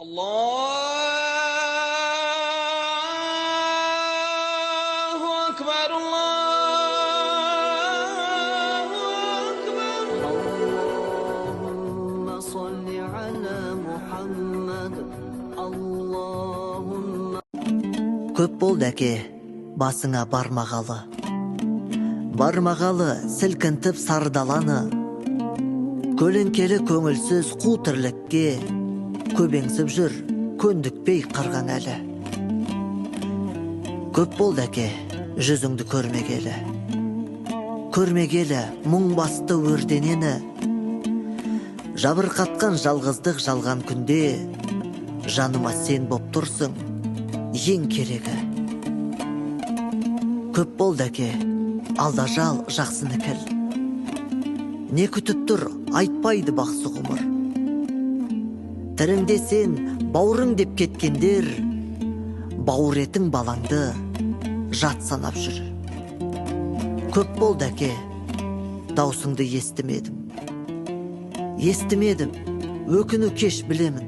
Allahu Akbar, Allahu Akbar. Allahumma salli ala Muhammad. Allahumma. Көп болды әке, басыңа бармағалы. Бармағалы сілкінтіп сардаланы. Көлеңкелі көңілсіз қу тірлікке көбеңсіп жүр, көндікпей қырған әлі. Көп болды әке, жүзіңді көрмегелі. Көрмегелі мұң басты өрденені. Жабырқатқан жалғыздық жалған күнде жаныма сен боп тұрсың, ең керегі. Көп болды әке, алда жал жақсыны кіл. Не күтіп тұр, айтпайды бақсы ғұмыр. Тіріңде сен бауырың деп кеткендер, бауыр етің балаңды жат санап жүр. Көп болды әке, даусыңды естімедім. Естімедім, өкіні кеш білемін.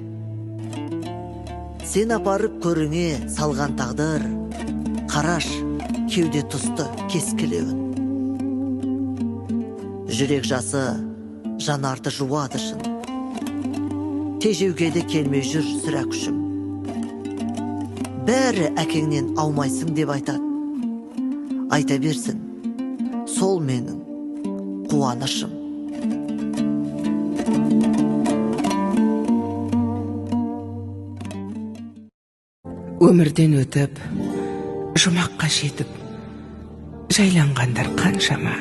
Сен апарып көріңе салған тағдыр, қараш кеуде тұсты кескілеуін. Жүрек жасы жанарды жуады шын. Тежеуге де келмей жүр сүрә күшім. Бәрі әкеңнен аумайсың деп айтады. Айта берсін, сол менің қуанышым. Өмірден өтіп, жұмаққа жетіп, жайланғандар қаншама.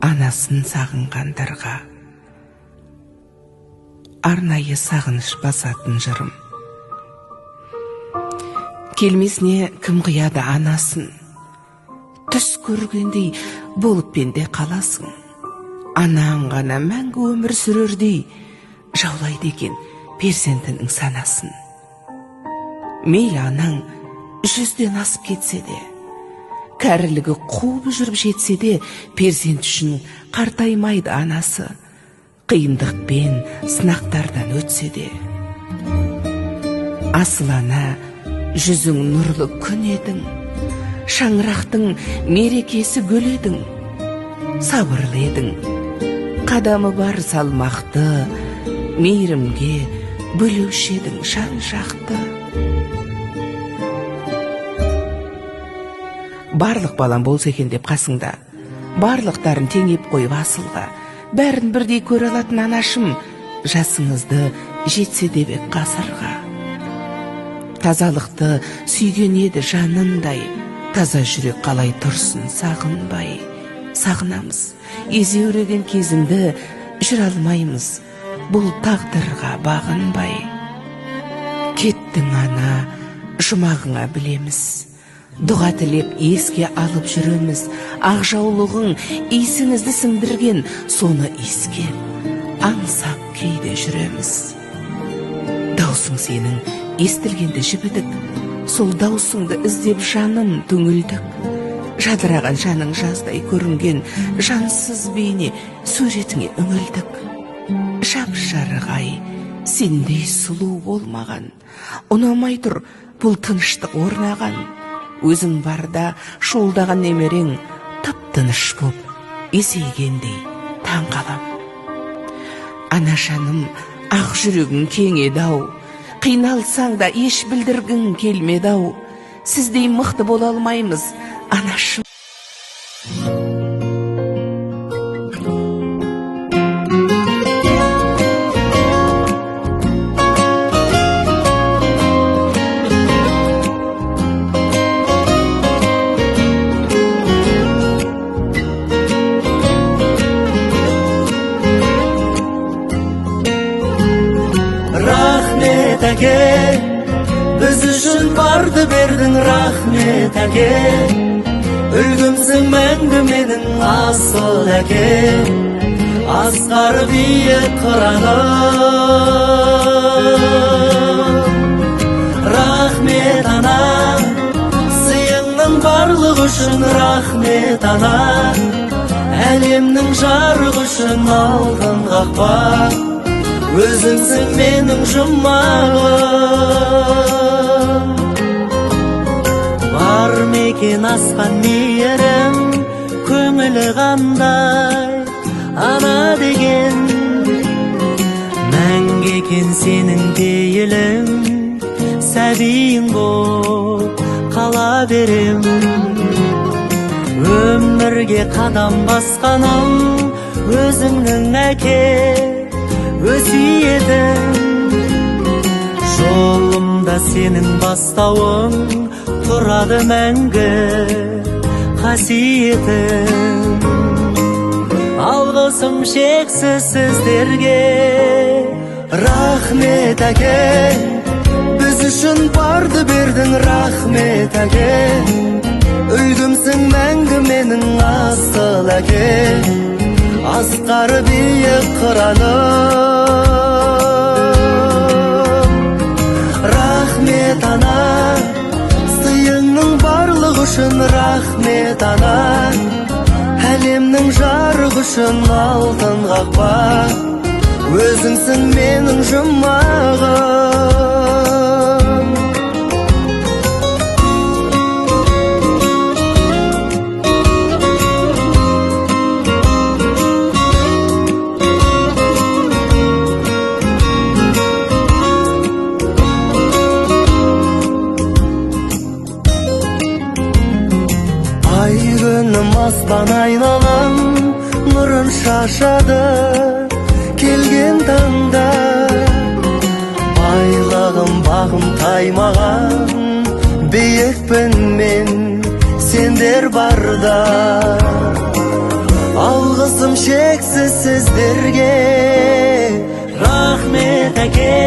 Анасын сағынғандарға арнайы сағыныш басатын жырым. Келмесіне кім қияды анасын, түс көргендей болып пенде қаласың. Анаң ғана мәңгі өмір сүрердей жаулайды екен перзентінің санасын. Мейлі анаң 100-ден асып кетсе де, кәрілігі қуып жүріп жетсе де, перзент үшін қартаймайды анасы. Қиындықпен, сынақтардан өтсе де. Асыл ана, жүзің нұрлы күн едің, шаңырақтың мерекесі гүл едің. Сабырлы едің, қадамы бар салмақты, мейірімге бөлеуші едің жан жақты. Барлық балам болса екен деп қасыңда, барлықтарын теңеп қойып асылға, бәрін бірдей көре алатын анашым, жасыңызды жетсе де бек ғасырға. Тазалықты сүйген еді жанындай, таза жүрек қалай тұрсын сағынбай. Сағынамыз, езеуреген кезіңді жүр алмаймыз, бұл тағдырға бағынбай. Кеттің ана, жұмағыңа білеміз, дұға тілеп еске алып жүреміз. Ақ жаулығың исіңізді сіңдірген, соны иіскеп, аңсап кейде жүреміз. Даусың сенің естілгенде жібідік, сол даусыңды іздеп жаным түңілдік. Жадыраған жаның жаздай көрінген жансыз бейне суретіңе үңілдік. Жап-жарық сендей сұлу болмаған, ұнамай тұр бұл тыныштық орнаған. Өзің барда шуылдаған немерең тып-тыныш боп есейгендей таң қалам. Ана жаным, ақ жүрегің кең еді-ау, қиналсаң да еш білдіргің келмеді-ау. Сіздей мықты бола алмаймыз, анашым. Рахмет әке, біз үшін барды бердің, рахмет әке. Үлгімсің мәңгі менің асыл әке, асқар биік қыраным. Рахмет ана, сыйыңның барлық үшін рахмет ана. Әлемнің жарығы үшін алтын қақпа, өзіңсің менің жұмағым. Бар мекен асқан мейірім, көңілі қандай ана деген. Мәңгі екен сенің пейілің, сәбиің боп қала берем. Өмірге қадам басқаным, өзіңнің әке өсиетің. Жолымда сенің бастауың, тұрады мәңгі қасиетің. Алғысым шексіз сіздерге, рахмет әке. Біз үшін барды бердің, рахмет әке. Үлгімсің мәңгі менің асыл әке. Асқар биік қыраным. Рахмет ана, сыйыңның барлық үшін рахмет ана. Әлемнің жарық үшін алтын қақпа, өзіңсің менің жұмағым. Ай күнім аспан айналам, нұрын шашады келген таңда. Байлығым бағым таймаған, биікпін мен сендер барда. Алғысым шексіз сіздерге, рахмет әке.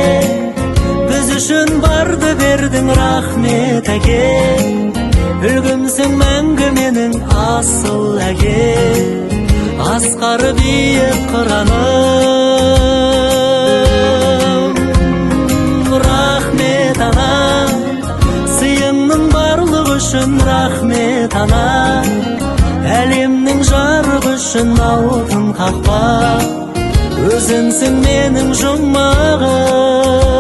Біз үшін барды бердің, рахмет әке. Үлгімсің мәңгі менің асыл әке. Асқар биік қыраным. Рахмет ана, сыйыңның барлық үшін рахмет ана. Әлемнің жарық үшін алтын қақпа, өзіңсің менің жұмағым.